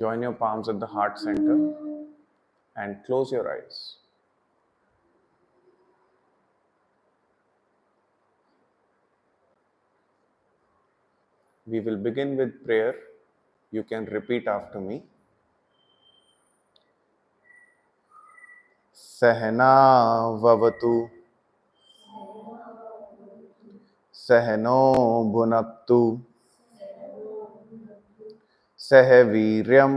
Join your palms at the heart center and close your eyes. We will begin with prayer. You can repeat after me. Sahana vavatu, सहनो भुनक्तु, सह वीर्यं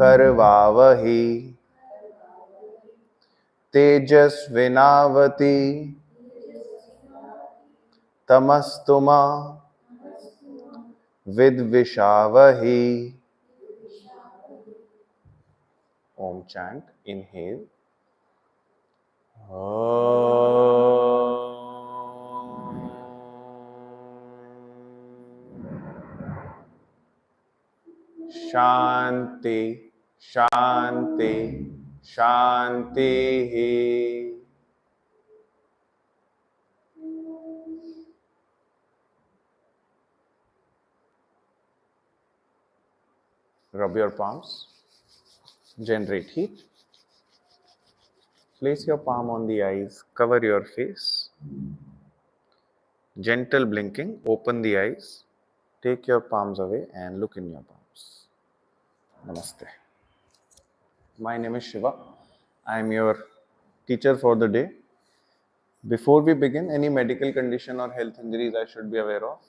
करवावहि, तेजस्विनावति तमस्तु मा विद्विषावहि. Om chant. Inhale. Shanti, Shanti, Shanti. Rub your palms. Generate heat. Place your palm on the eyes. Cover your face. Gentle blinking. Open the eyes. Take your palms away and look in your palms. Namaste. My name is Shiva. I am your teacher for the day. Before we begin, any medical condition or health injuries I should be aware of?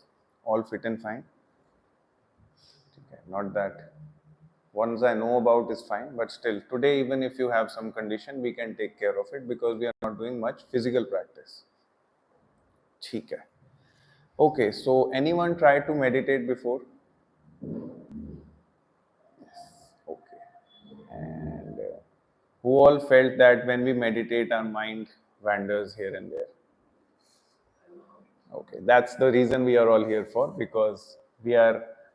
All fit and fine? Okay, not that. Ones I know about is fine, but still, today even if you have some condition, we can take care of it because we are not doing much physical practice. ठीक है. Okay, so anyone tried to meditate before? Okay. And who all felt that when we meditate, our mind wanders here and there? Okay, that's the reason we are all here for, because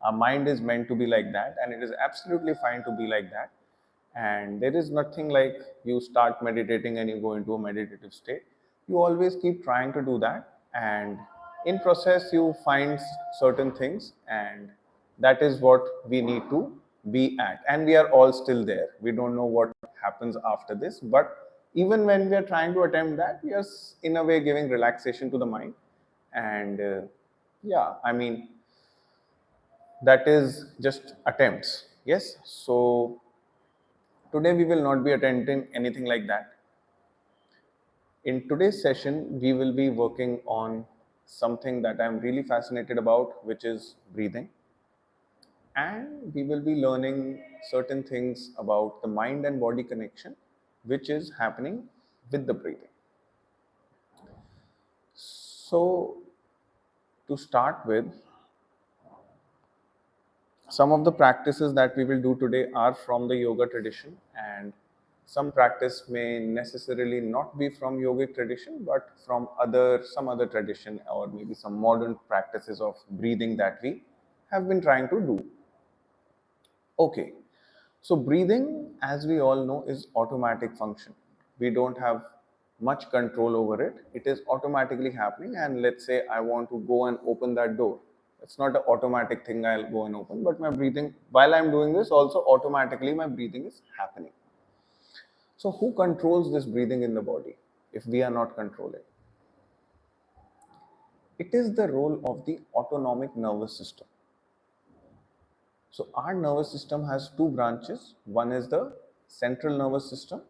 our mind is meant to be like that, and it is absolutely fine to be like that. And there is nothing like you start meditating and you go into a meditative state. You always keep trying to do that, and in process you find certain things, and that is what we need to be at. And we are all still there. We don't know what happens after this, but even when we are trying to attempt that, we are in a way giving relaxation to the mind. And yeah, I mean, that is just attempts. Yes, so today we will not be attempting anything like that. In today's session, we will be working on something that I'm really fascinated about, which is breathing. And we will be learning certain things about the mind and body connection, which is happening with the breathing. So, to start with, some of the practices that we will do today are from the yoga tradition, and some practice may necessarily not be from yogic tradition, but from some other tradition, or maybe some modern practices of breathing that we have been trying to do. Okay, so breathing, as we all know, is automatic function. We don't have much control over it. It is automatically happening, and let's say I want to go and open that door. It's not an automatic thing I'll go and open, but my breathing, while I'm doing this, also automatically my breathing is happening. So who controls this breathing in the body if we are not controlling? It is the role of the autonomic nervous system. So our nervous system has two branches. One is the central nervous system,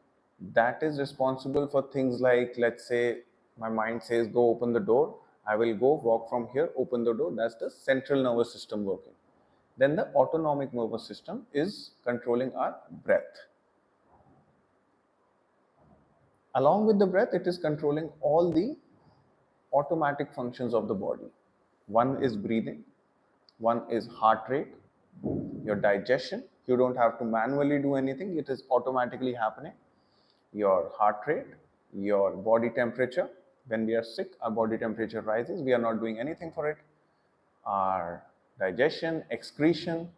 that is responsible for things like, let's say my mind says go open the door, I will go walk from here, open the door. That's the central nervous system working. Then the autonomic nervous system is controlling our breath. Along with the breath, it is controlling all the automatic functions of the body. One is breathing, one is heart rate, your digestion. You don't have to manually do anything, it is automatically happening. Your heart rate, your body temperature. When we are sick, our body temperature rises. We are not doing anything for it. Our digestion, excretion,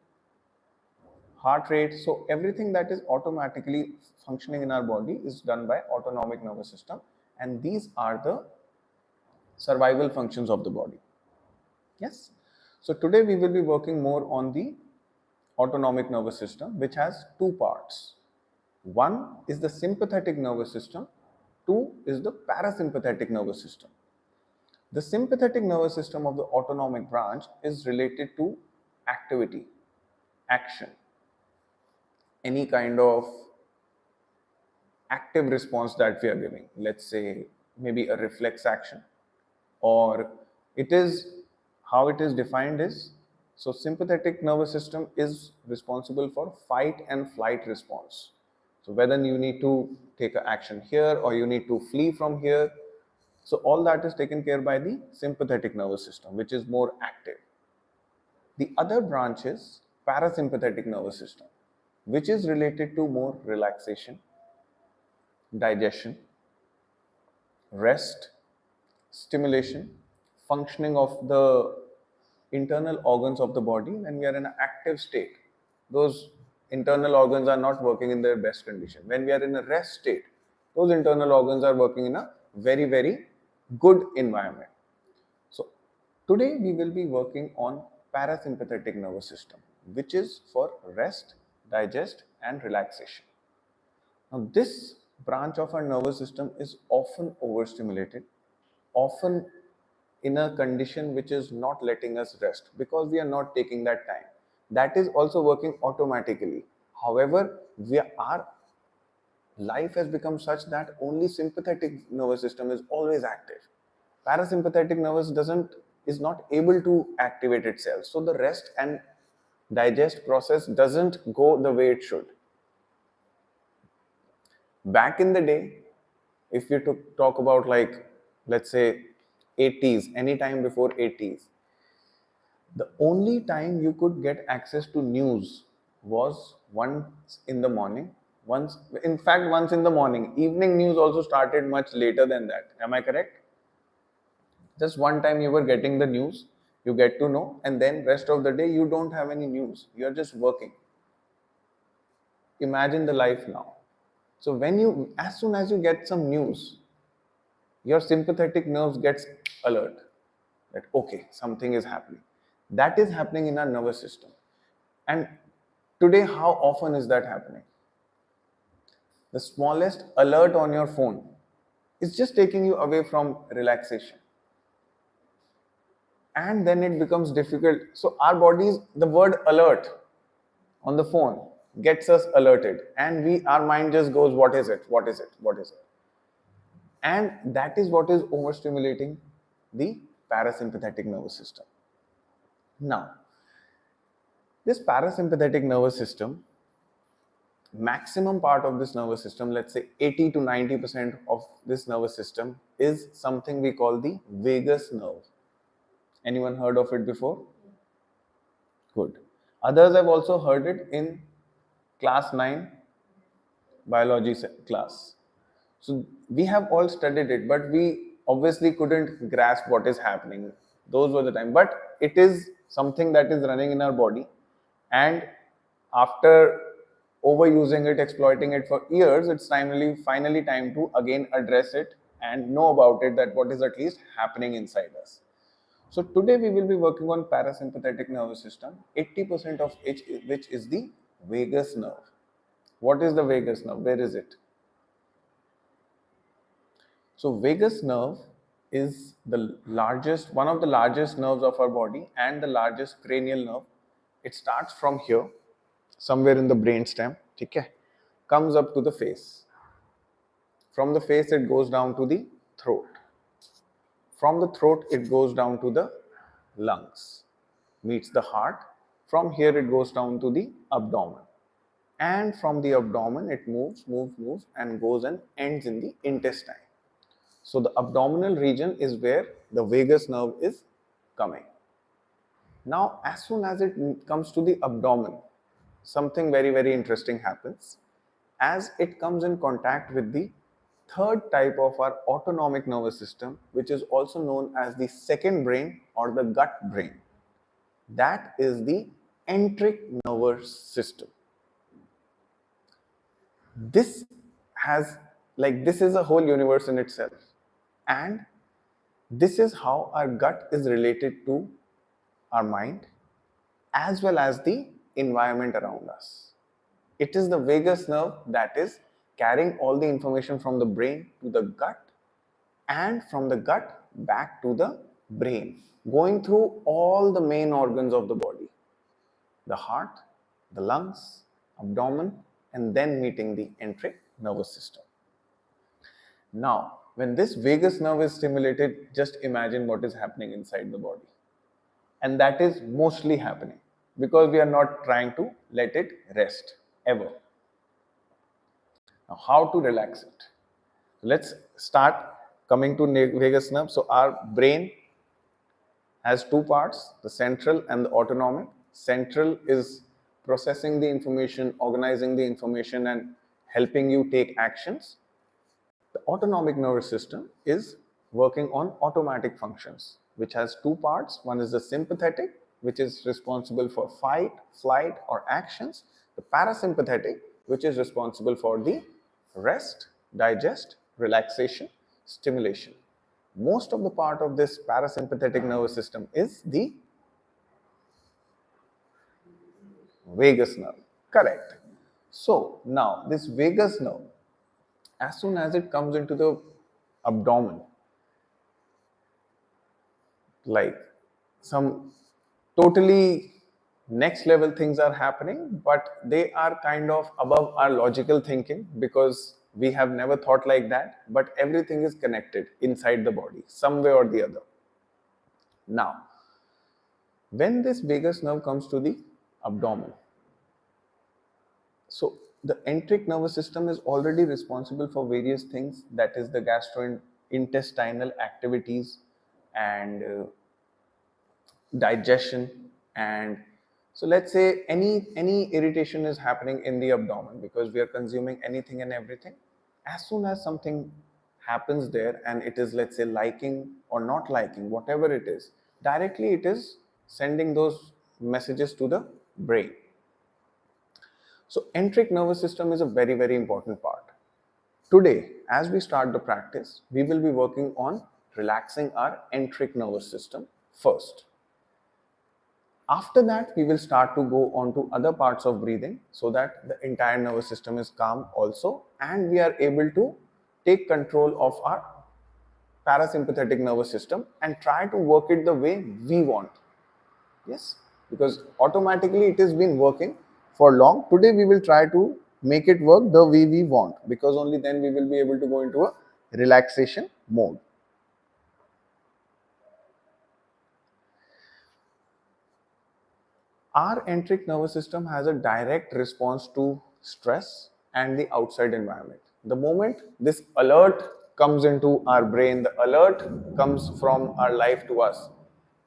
heart rate. So everything that is automatically functioning in our body is done by autonomic nervous system, and these are the survival functions of the body. Yes. So today we will be working more on the autonomic nervous system, which has two parts. One is the sympathetic nervous system, two is the parasympathetic nervous system. The sympathetic nervous system of the autonomic branch is related to activity, action, any kind of active response that we are giving. Let's say maybe a reflex action, or it is how it is defined is, so sympathetic nervous system is responsible for fight and flight response. So whether you need to take an action here or you need to flee from here, so all that is taken care by the sympathetic nervous system, which is more active. The other branch is parasympathetic nervous system, which is related to more relaxation, digestion, rest, stimulation, functioning of the internal organs of the body when we are in an active state. Those internal organs are not working in their best condition. When we are in a rest state, those internal organs are working in a very, very good environment. So today we will be working on parasympathetic nervous system, which is for rest, digest and relaxation. Now this branch of our nervous system is often overstimulated, often in a condition which is not letting us rest because we are not taking that time. That is also working automatically. However, our life has become such that only sympathetic nervous system is always active. Parasympathetic nervous is not able to activate itself. So the rest and digest process doesn't go the way it should. Back in the day, if we talk about, like, let's say 80s, any time before 80s, the only time you could get access to news was once in the morning. Once in the morning. Evening news also started much later than that. Am I correct? Just one time you were getting the news, you get to know, and then rest of the day you don't have any news. You're just working. Imagine the life now. So as soon as you get some news, your sympathetic nerves gets alert that okay, something is happening. That is happening in our nervous system. And today, how often is that happening? The smallest alert on your phone is just taking you away from relaxation. And then it becomes difficult. So our bodies, the word alert on the phone gets us alerted, and our mind just goes, what is it? What is it? What is it? And that is what is overstimulating the parasympathetic nervous system. Now, this parasympathetic nervous system, maximum part of this nervous system, let's say 80 to 90% of this nervous system, is something we call the vagus nerve. Anyone heard of it before? Good. Others have also heard it in class 9 biology class. So we have all studied it, but we obviously couldn't grasp what is happening. Those were the time. But it is something that is running in our body, and after overusing it, exploiting it for years, it's finally time to again address it and know about it, that what is at least happening inside us. So today we will be working on parasympathetic nervous system, 80% of which is the vagus nerve. What is the vagus nerve? Where is it? So vagus nerve is one of the largest nerves of our body and the largest cranial nerve. It starts from here, somewhere in the brainstem, okay, comes up to the face. From the face it goes down to the throat. From the throat it goes down to the lungs, meets the heart. From here it goes down to the abdomen. And from the abdomen it moves and goes and ends in the intestine. So the abdominal region is where the vagus nerve is coming. Now, as soon as it comes to the abdomen, something very, very interesting happens. As it comes in contact with the third type of our autonomic nervous system, which is also known as the second brain or the gut brain. That is the enteric nervous system. This is a whole universe in itself. And this is how our gut is related to our mind, as well as the environment around us. It is the vagus nerve that is carrying all the information from the brain to the gut and from the gut back to the brain, going through all the main organs of the body, the heart, the lungs, abdomen, and then meeting the enteric nervous system. Now, when this vagus nerve is stimulated, just imagine what is happening inside the body. And that is mostly happening because we are not trying to let it rest ever. Now, how to relax it? Let's start coming to vagus nerve. So, our brain has two parts, the central and the autonomic. Central is processing the information, organizing the information, and helping you take actions. The autonomic nervous system is working on automatic functions, which has two parts. One is the sympathetic, which is responsible for fight, flight, or actions. The parasympathetic, which is responsible for the rest, digest, relaxation, stimulation. Most of the part of this parasympathetic nervous system is the vagus nerve. Correct. So now this vagus nerve, as soon as it comes into the abdomen, like some totally next level things are happening, but they are kind of above our logical thinking because we have never thought like that, but everything is connected inside the body, some way or the other. Now, when this vagus nerve comes to the abdomen, so the enteric nervous system is already responsible for various things, that is the gastrointestinal activities and digestion. And so let's say any irritation is happening in the abdomen because we are consuming anything and everything. As soon as something happens there and it is, let's say, liking or not liking, whatever it is, directly it is sending those messages to the brain. So enteric nervous system is a very, very important part. Today, as we start the practice, we will be working on relaxing our enteric nervous system first. After that, we will start to go on to other parts of breathing so that the entire nervous system is calm also and we are able to take control of our parasympathetic nervous system and try to work it the way we want. Yes, because automatically it has been working for long. Today we will try to make it work the way we want, because only then we will be able to go into a relaxation mode. Our enteric nervous system has a direct response to stress and the outside environment. The moment this alert comes into our brain, the alert comes from our life to us,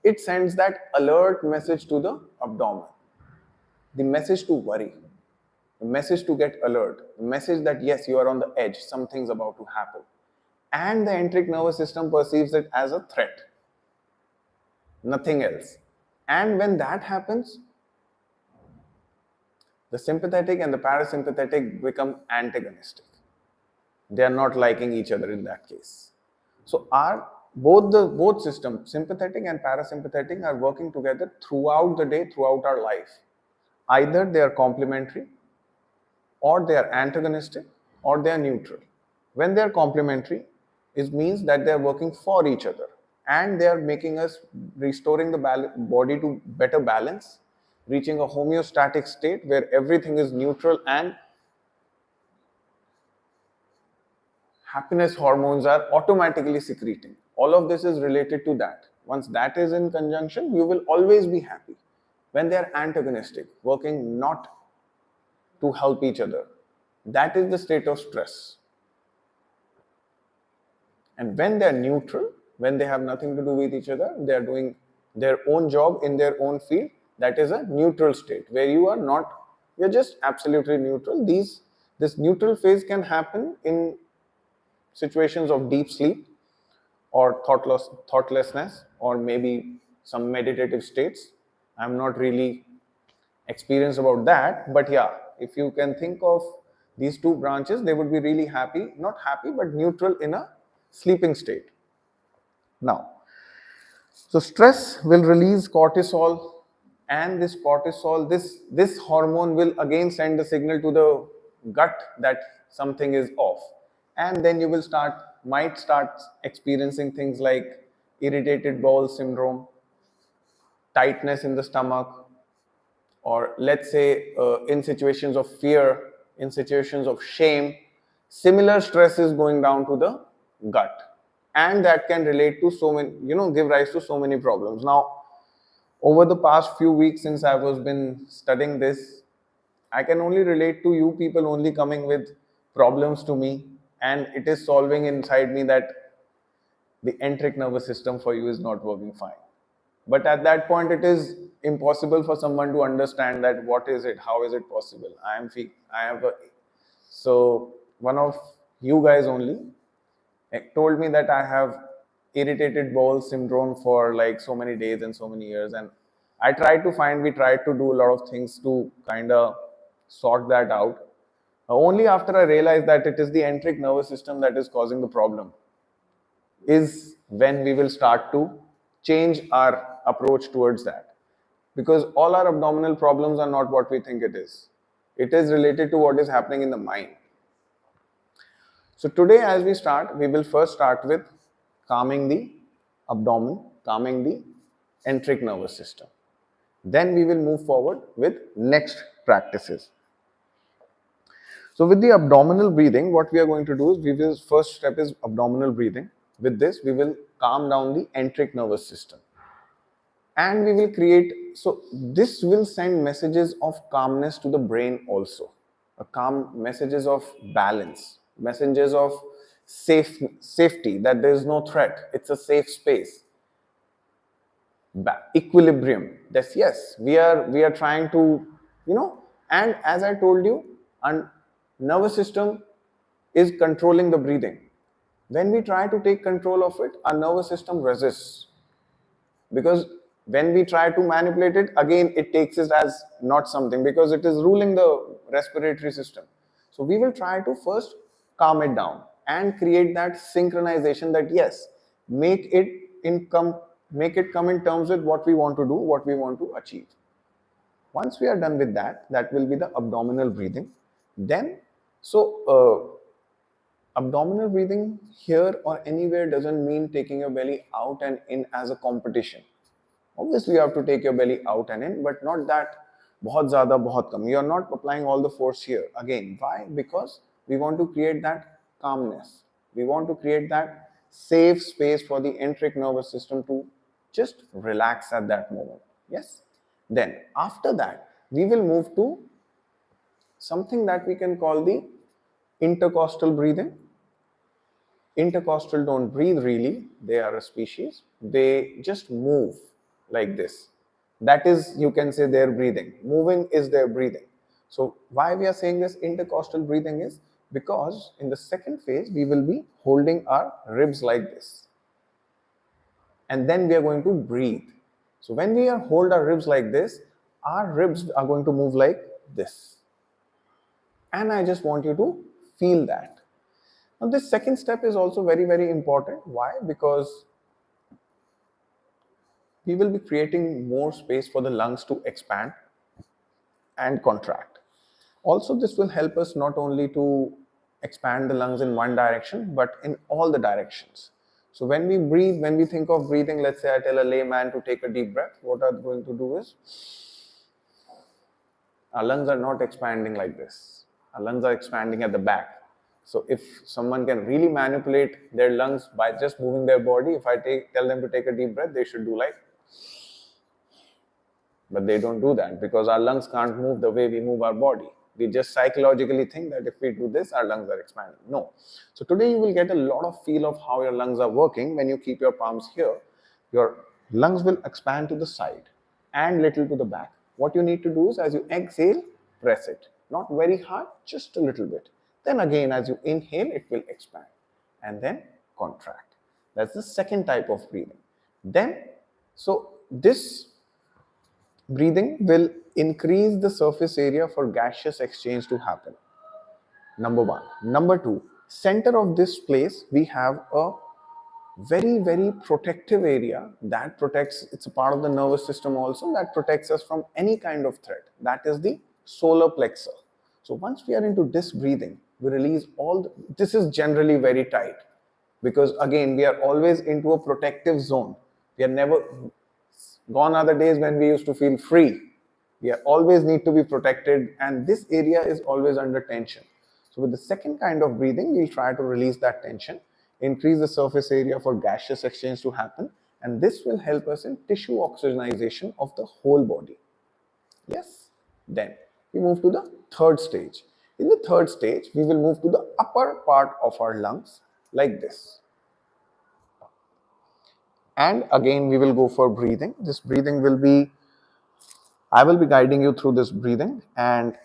it sends that alert message to the abdomen. The message to worry, the message to get alert, the message that yes, you are on the edge, something's about to happen. And the enteric nervous system perceives it as a threat, nothing else. And when that happens, the sympathetic and the parasympathetic become antagonistic. They are not liking each other in that case. So both systems, sympathetic and parasympathetic, are working together throughout the day, throughout our life. Either they are complementary, or they are antagonistic, or they are neutral. When they are complementary, it means that they are working for each other and they are making us restoring the body to better balance, reaching a homeostatic state where everything is neutral and happiness hormones are automatically secreting. All of this is related to that. Once that is in conjunction, you will always be happy. When they are antagonistic, working not to help each other, that is the state of stress. And when they are neutral, when they have nothing to do with each other, they are doing their own job in their own field, that is a neutral state where you are not, you're just absolutely neutral. This neutral phase can happen in situations of deep sleep or thoughtlessness or maybe some meditative states. I'm not really experienced about that, but yeah, if you can think of these two branches, they would be really happy, not happy, but neutral in a sleeping state. Now, so stress will release cortisol, and this cortisol, this hormone will again send the signal to the gut that something is off, and then you will might start experiencing things like irritated bowel syndrome, tightness in the stomach, or let's say in situations of fear, in situations of shame, similar stress is going down to the gut, and that can relate to so many, give rise to so many problems. Now, over the past few weeks since I was been studying this, I can only relate to you people only coming with problems to me, and it is solving inside me that the enteric nervous system for you is not working fine. But at that point, it is impossible for someone to understand that what is it, how is it possible. I have a, so one of you guys only told me that I have irritated bowel syndrome for like so many days and so many years, and we tried to do a lot of things to kind of sort that out. Only after I realized that it is the enteric nervous system that is causing the problem is when we will start to change our approach towards that. Because all our abdominal problems are not what we think it is. It is related to what is happening in the mind. So today as we start, we will first start with calming the abdomen, calming the enteric nervous system. Then we will move forward with next practices. So with the abdominal breathing, what we are going to do is first step is abdominal breathing. With this, we will calm down the enteric nervous system. And we will so this will send messages of calmness to the brain also. Messages of balance, messages of safety, that there is no threat, it's a safe space. Equilibrium, yes, we are trying to, and as I told you, our nervous system is controlling the breathing. When we try to take control of it, our nervous system resists, because when we try to manipulate it, again it takes it as not something, because it is ruling the respiratory system. So we will try to first calm it down and create that synchronization, that yes, make it come in terms with what we want to do, what we want to achieve. Once we are done with that, that will be the abdominal breathing. Then abdominal breathing here or anywhere doesn't mean taking your belly out and in as a competition. Obviously, you have to take your belly out and in, but not that bahut zyada, bahut kam. You are not applying all the force here. Again, why? Because we want to create that calmness. We want to create that safe space for the enteric nervous system to just relax at that moment. Yes? Then, after that, we will move to something that we can call the intercostal breathing. Intercostal don't breathe really, they are a species. They just move like this. That is, you can say, their breathing. Moving is their breathing. So why we are saying this intercostal breathing is because in the second phase, we will be holding our ribs like this. And then we are going to breathe. So when we hold our ribs like this, our ribs are going to move like this. And I just want you to feel that. Now this second step is also very, very important. Why? Because we will be creating more space for the lungs to expand and contract. Also, this will help us not only to expand the lungs in one direction, but in all the directions. So when we breathe, when we think of breathing, let's say I tell a layman to take a deep breath, what I'm going to do is, our lungs are not expanding like this. Our lungs are expanding at the back. So if someone can really manipulate their lungs by just moving their body, if I tell them to take a deep breath, they should do like, but they don't do that because our lungs can't move the way we move our body. We just psychologically think that if we do this, our lungs are expanding. No. So today you will get a lot of feel of how your lungs are working. When you keep your palms here, your lungs will expand to the side and little to the back. What you need to do is as you exhale, press it. Not very hard, just a little bit. Then again, as you inhale, it will expand and then contract. That's the second type of breathing. Then, so this breathing will increase the surface area for gaseous exchange to happen. Number one. Number two, center of this place, we have a very, very protective area that protects, it's a part of the nervous system also that protects us from any kind of threat. That is the solar plexus. So once we are into this breathing, we release this is generally very tight because again, we are always into a protective zone. We are never, gone are the days when we used to feel free. We are always need to be protected and this area is always under tension. So with the second kind of breathing, we'll try to release that tension, increase the surface area for gaseous exchange to happen, and this will help us in tissue oxygenization of the whole body. Yes. Then we move to the third stage. In the third stage, we will move to the upper part of our lungs like this. And again, we will go for breathing. This breathing will be, I will be guiding you through this breathing, and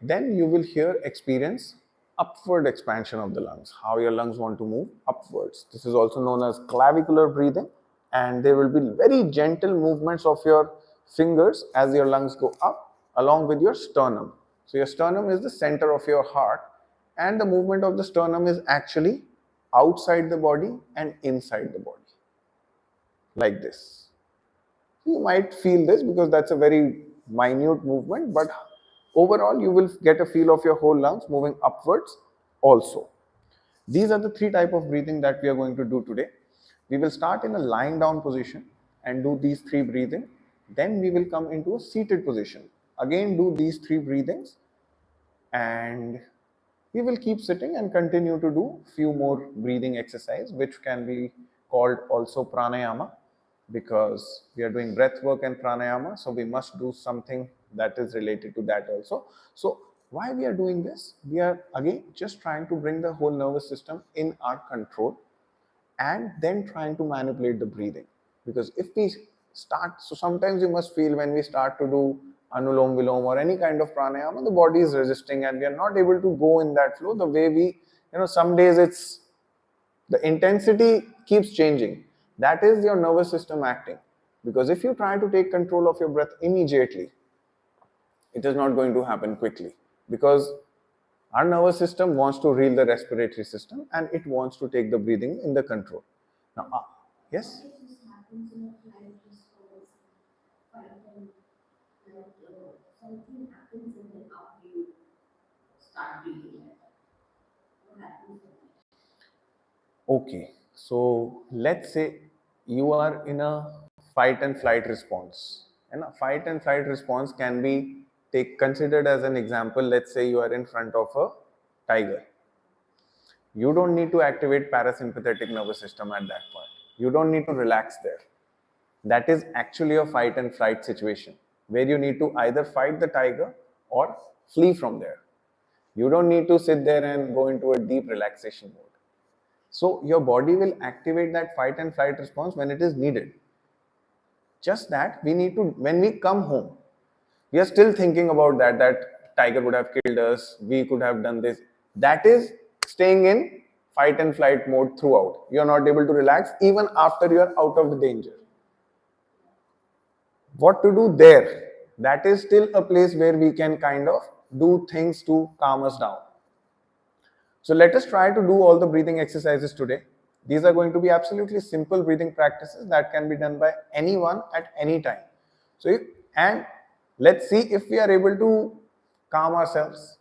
then you will experience upward expansion of the lungs, how your lungs want to move upwards. This is also known as clavicular breathing, and there will be very gentle movements of your fingers as your lungs go up along with your sternum. So your sternum is the center of your heart, and the movement of the sternum is actually outside the body and inside the body, like this. You might feel this because that's a very minute movement, but overall you will get a feel of your whole lungs moving upwards also. These are the three types of breathing that we are going to do today. We will start in a lying down position and do these three breathing. Then we will come into a seated position. Again do these three breathings, and we will keep sitting and continue to do few more breathing exercise, which can be called also pranayama, because we are doing breath work and pranayama, so we must do something that is related to that also. So why we are doing this? We are again just trying to bring the whole nervous system in our control and then trying to manipulate the breathing. Because if we start, so sometimes you must feel when we start to do anulom vilom or any kind of pranayama, the body is resisting and we are not able to go in that flow the way we, some days it's, the intensity keeps changing. That is your nervous system acting. Because if you try to take control of your breath immediately, it is not going to happen quickly. Because our nervous system wants to reel the respiratory system and it wants to take the breathing in the control. Now, yes? Okay, so let's say you are in a fight and flight response. And a fight and flight response can be considered as an example. Let's say you are in front of a tiger. You don't need to activate parasympathetic nervous system at that point. You don't need to relax there. That is actually a fight and flight situation where you need to either fight the tiger or flee from there. You don't need to sit there and go into a deep relaxation mode. So your body will activate that fight and flight response when it is needed. Just that we need to, when we come home, we are still thinking about that tiger would have killed us, we could have done this. That is staying in fight and flight mode throughout. You are not able to relax even after you are out of the danger. What to do there? That is still a place where we can kind of do things to calm us down. So let us try to do all the breathing exercises today. These are going to be absolutely simple breathing practices that can be done by anyone at any time. And let's see if we are able to calm ourselves,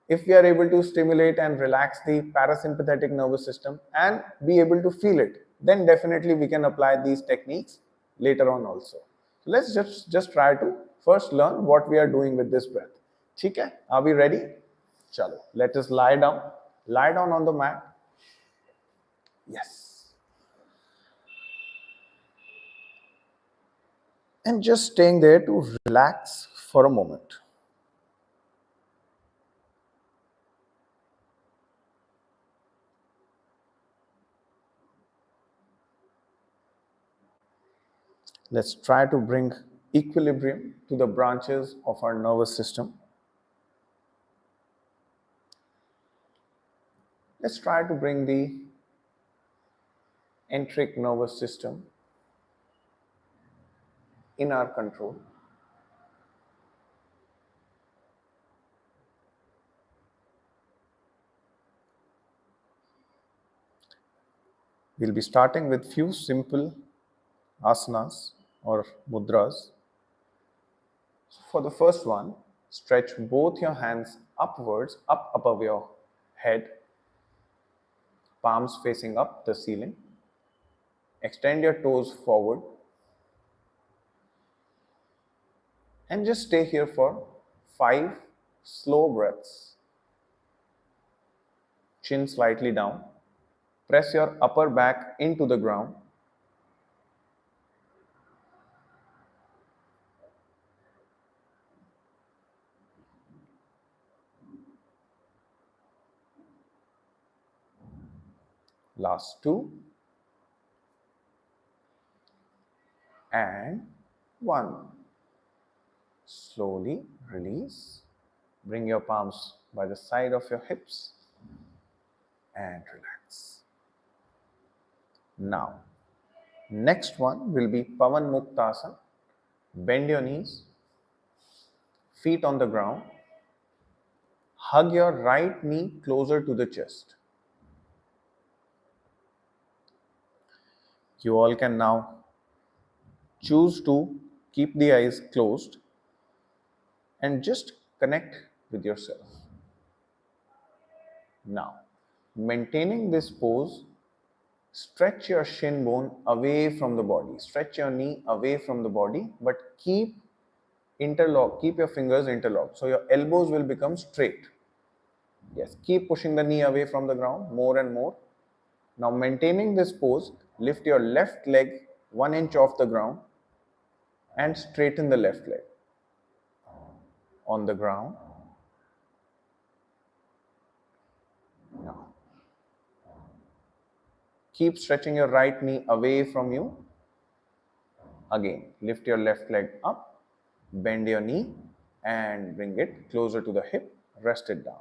if we are able to stimulate and relax the parasympathetic nervous system and be able to feel it, then definitely we can apply these techniques later on also. So let's just try to first learn what we are doing with this breath. ठीक है? Are we ready? Chalo, let us lie down. Lie down on the mat. Yes. And just staying there to relax for a moment. Let's try to bring equilibrium to the branches of our nervous system. Let's try to bring the enteric nervous system in our control. We'll be starting with few simple asanas or mudras. So for the first one, stretch both your hands upwards, up above your head, palms facing up the ceiling. Extend your toes forward and just stay here for 5 slow breaths. Chin slightly down. Press your upper back into the ground. Last 2 and 1. Slowly release. Bring your palms by the side of your hips and relax. Now, next one will be Pavan Muktasana. Bend your knees, feet on the ground. Hug your right knee closer to the chest. You all can now choose to keep the eyes closed and just connect with yourself. Now, maintaining this pose, stretch your shin bone away from the body. Stretch your knee away from the body, but keep your fingers interlocked. So your elbows will become straight. Yes, keep pushing the knee away from the ground more and more. Now maintaining this pose, lift your left leg 1 inch off the ground and straighten the left leg on the ground. Now, keep stretching your right knee away from you. Again, lift your left leg up, bend your knee and bring it closer to the hip, rest it down.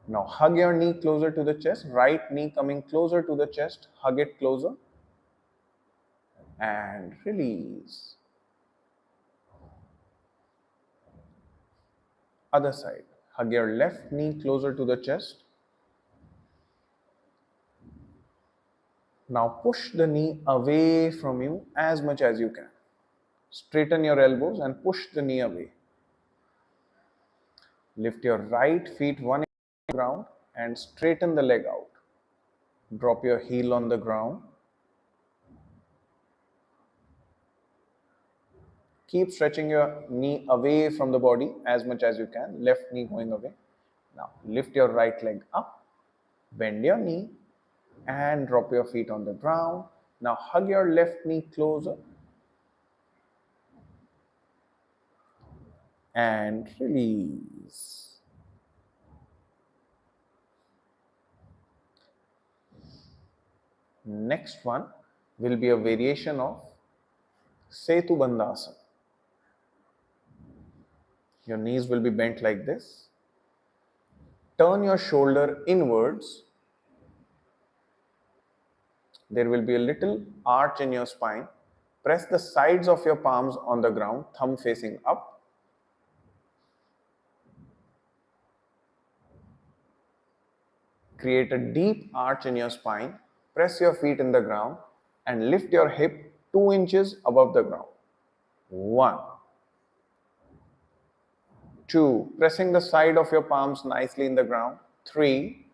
Now hug your knee closer to the chest, right knee coming closer to the chest, hug it closer and release. Other side, hug your left knee closer to the chest. Now push the knee away from you as much as you can. Straighten your elbows and push the knee away. Lift your right feet 1 inch on the ground and straighten the leg out. Drop your heel on the ground. Keep stretching your knee away from the body as much as you can. Left knee going away. Now lift your right leg up. Bend your knee and drop your feet on the ground. Now hug your left knee closer and release. Next one will be a variation of Setu Bandhasana. Your knees will be bent like this. Turn your shoulder inwards. There will be a little arch in your spine. Press the sides of your palms on the ground, thumb facing up. Create a deep arch in your spine. Press your feet in the ground and lift your hip 2 inches above the ground. 1, 2, pressing the side of your palms nicely in the ground. 3,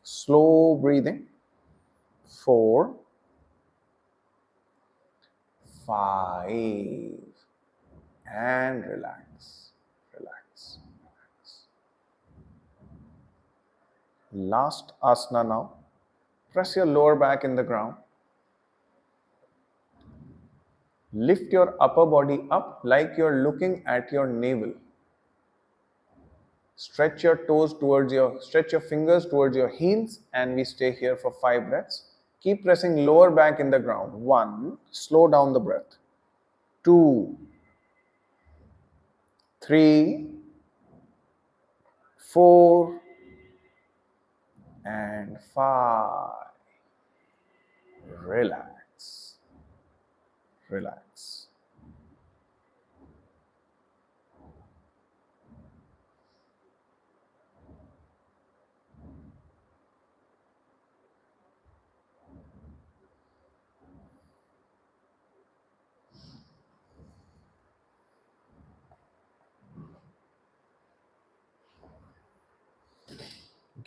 slow breathing. 4, 5, and relax, relax, relax. Last asana now. Press your lower back in the ground. Lift your upper body up like you're looking at your navel. Stretch your fingers towards your heels and we stay here for 5 breaths. Keep pressing lower back in the ground. 1, slow down the breath. 2, 3, 4, and 5. Relax, relax.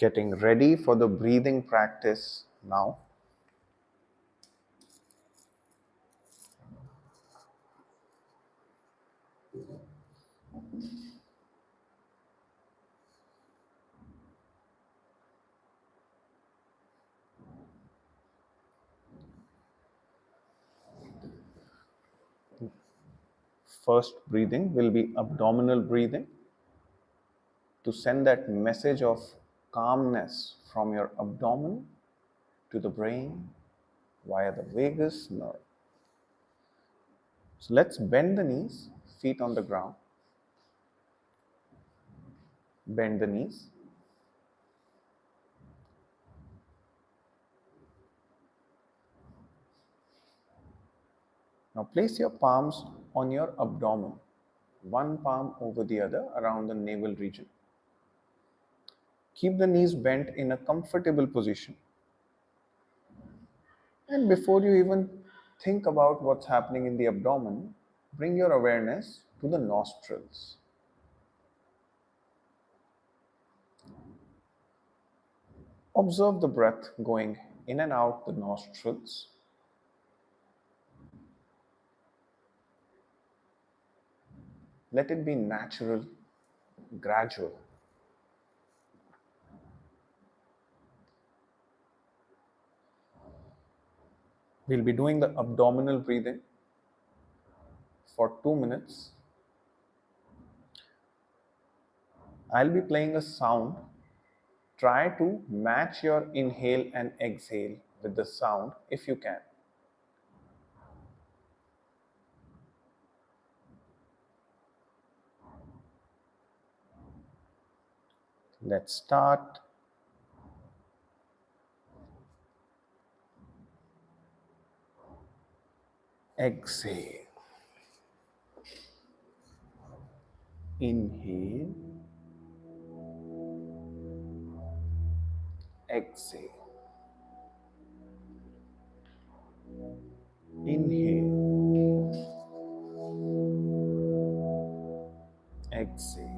Getting ready for the breathing practice now. First breathing will be abdominal breathing to send that message of calmness from your abdomen to the brain via the vagus nerve. So let's bend the knees, feet on the ground. Bend the knees. Now place your palms on your abdomen, one palm over the other around the navel region. Keep the knees bent in a comfortable position. And before you even think about what's happening in the abdomen, bring your awareness to the nostrils. Observe the breath going in and out the nostrils. Let it be natural, gradual. We'll be doing the abdominal breathing for 2 minutes. I'll be playing a sound. Try to match your inhale and exhale with the sound if you can. Let's start. Exhale. Inhale. Exhale. Inhale. Exhale.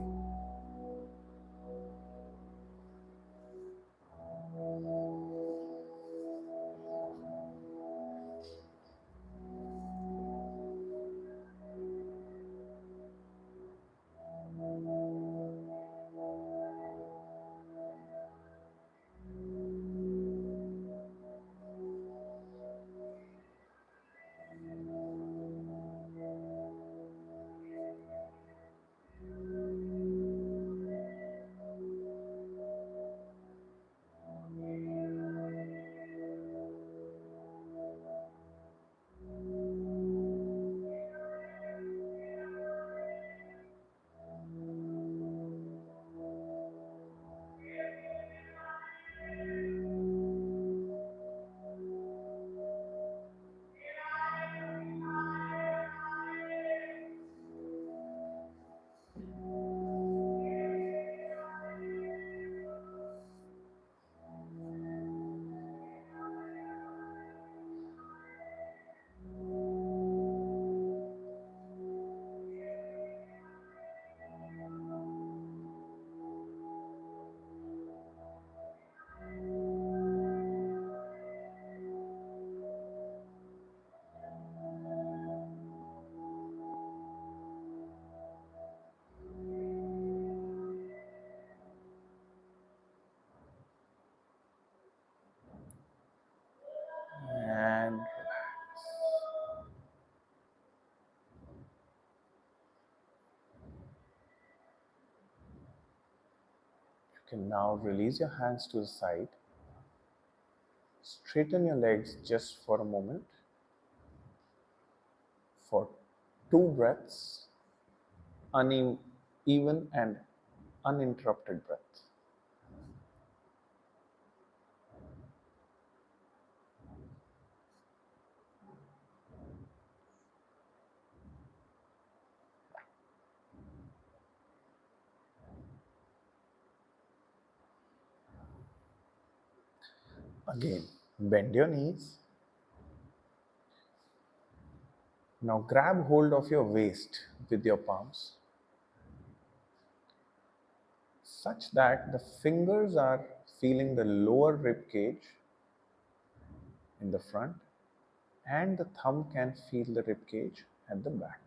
And you can now release your hands to the side. Straighten your legs just for a moment for 2 breaths, uneven and uninterrupted breath. Again, bend your knees. Now grab hold of your waist with your palms such that the fingers are feeling the lower rib cage in the front, and the thumb can feel the rib cage at the back.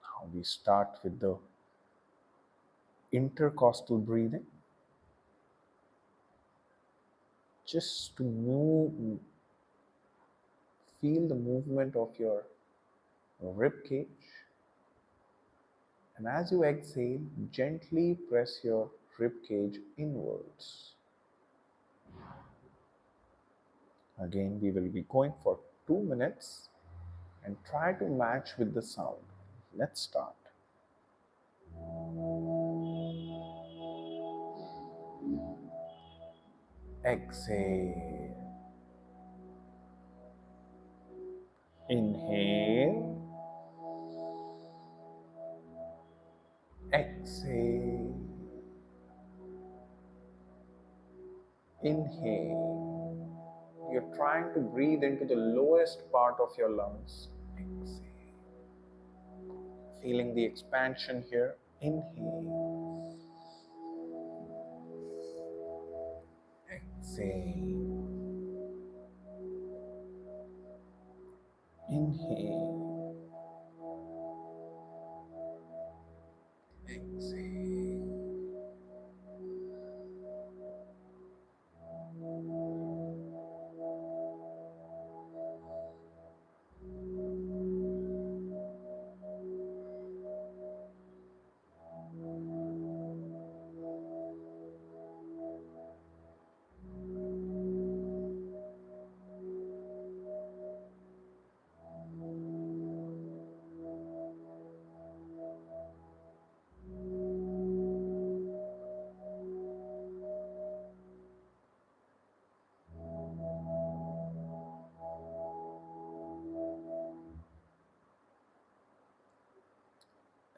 Now we start with the intercostal breathing. Just to move, feel the movement of your rib cage, and as you exhale, gently press your rib cage inwards. Again, we will be going for 2 minutes and try to match with the sound. Let's start. Exhale. Inhale. Exhale. Inhale. You're trying to breathe into the lowest part of your lungs. Exhale. Feeling the expansion here. Inhale. Exhale. Inhale. Exhale.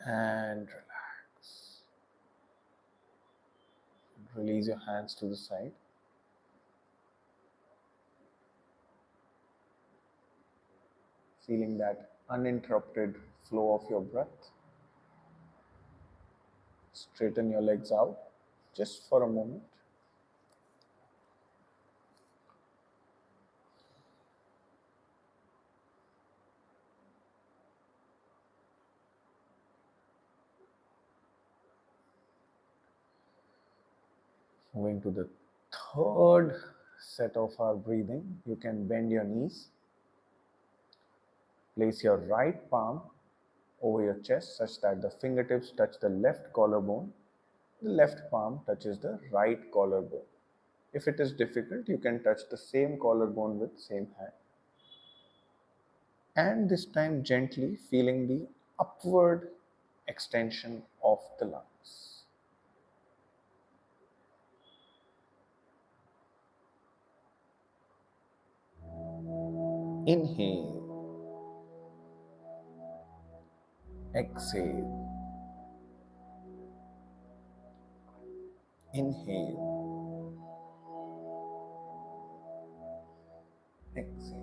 And relax. Release your hands to the side. Feeling that uninterrupted flow of your breath. Straighten your legs out just for a moment. Moving to the third set of our breathing, you can bend your knees. Place your right palm over your chest such that the fingertips touch the left collarbone. The left palm touches the right collarbone. If it is difficult, you can touch the same collarbone with same hand. And this time gently feeling the upward extension of the lungs. Inhale. Exhale. Inhale. Exhale.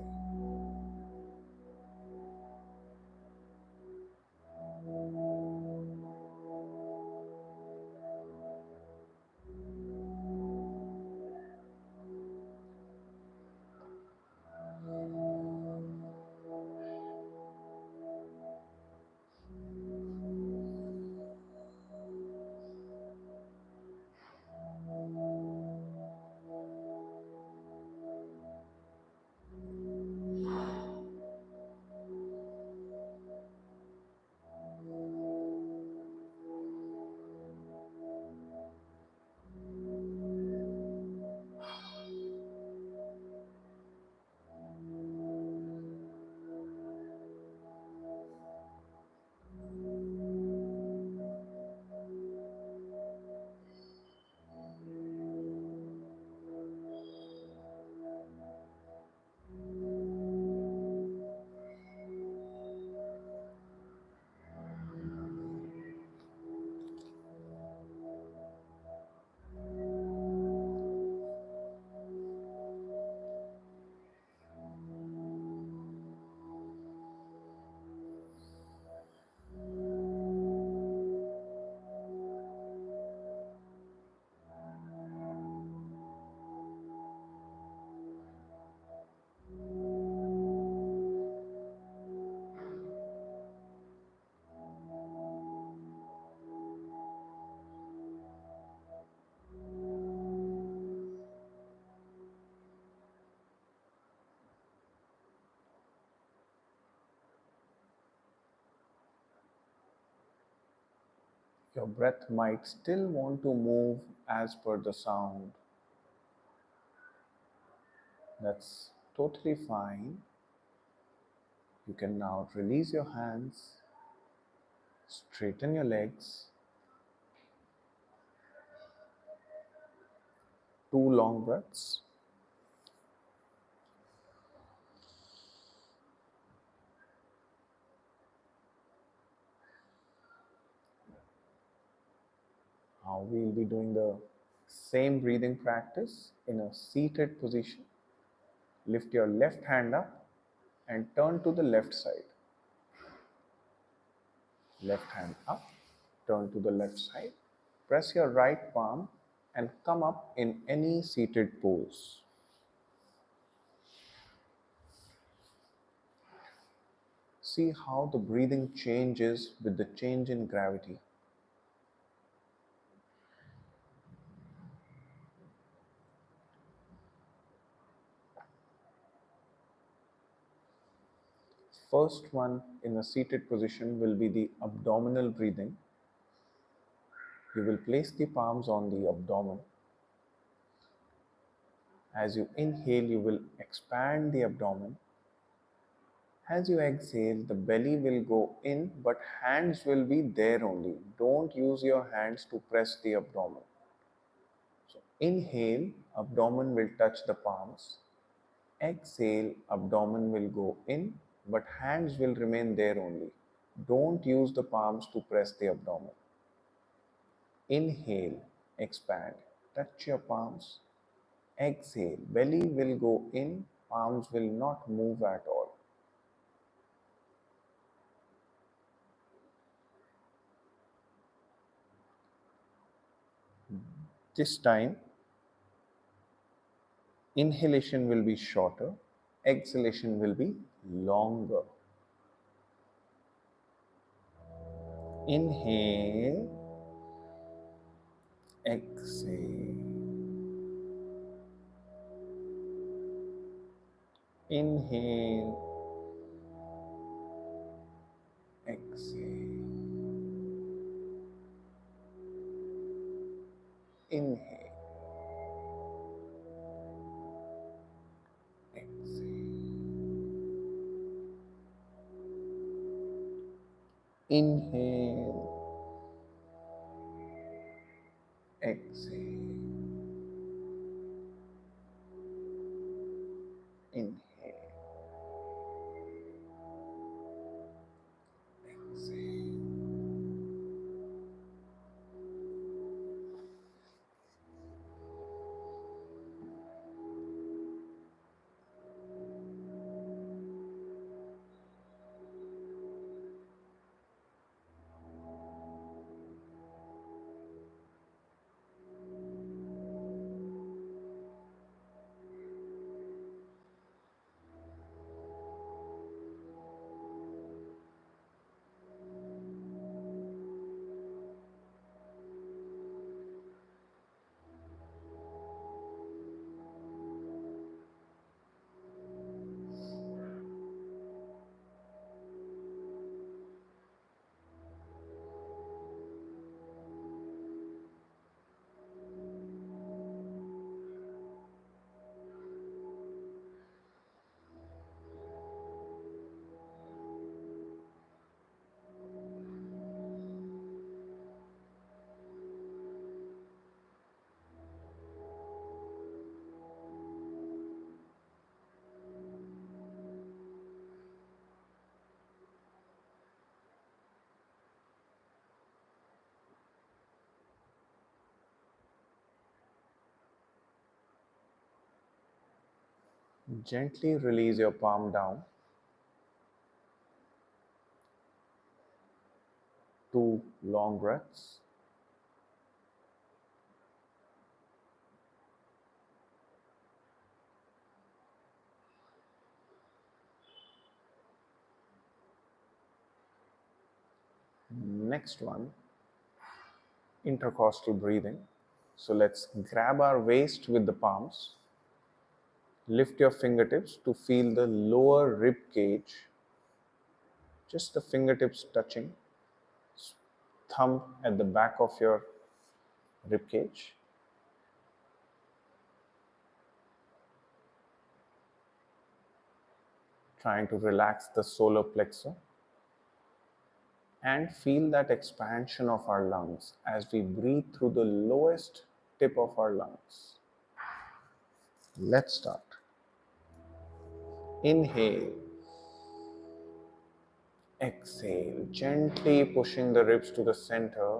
Your breath might still want to move as per the sound. That's totally fine. You can now release your hands, straighten your legs, 2 long breaths. Now we'll be doing the same breathing practice in a seated position. Lift your left hand up and turn to the left side. Left hand up, turn to the left side. Press your right palm and come up in any seated pose. See how the breathing changes with the change in gravity. First one in a seated position will be the abdominal breathing. You will place the palms on the abdomen. As you inhale, you will expand the abdomen. As you exhale, the belly will go in, but hands will be there only. Don't use your hands to press the abdomen. So inhale, abdomen will touch the palms. Exhale, abdomen will go in, but hands will remain there only. Don't use the palms to press the abdomen. Inhale, expand, touch your palms. Exhale, belly will go in, palms will not move at all. This time, inhalation will be shorter, exhalation will be longer. Inhale, exhale. Inhale, exhale. Inhale, exhale. Inhale, exhale. Inhale, exhale. Gently release your palm down. 2 long breaths. Next one, intercostal breathing. So let's grab our waist with the palms. Lift your fingertips to feel the lower rib cage, just the fingertips touching. thumb at the back of your rib cage. Trying to relax the solar plexus and feel that expansion of our lungs as we breathe through the lowest tip of our lungs. Let's start. Inhale. Exhale, gently pushing the ribs to the center.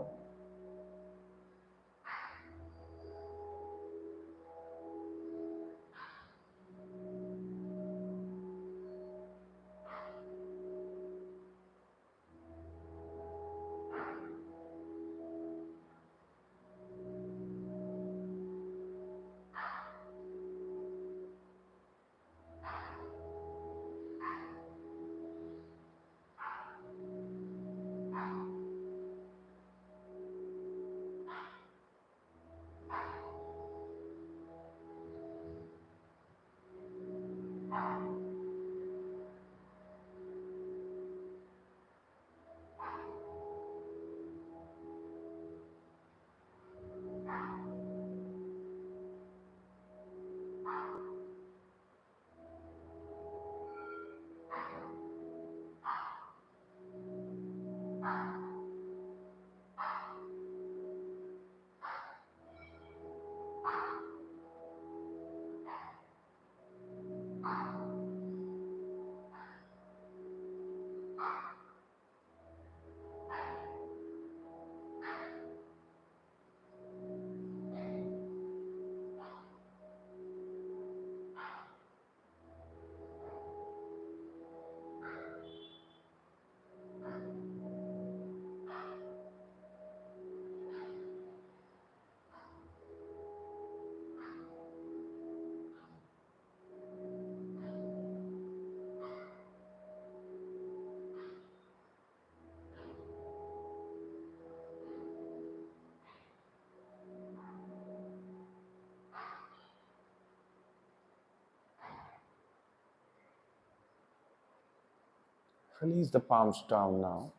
Release the palms down now.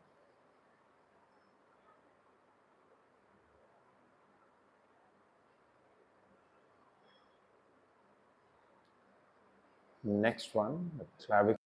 Next one, the clavicle.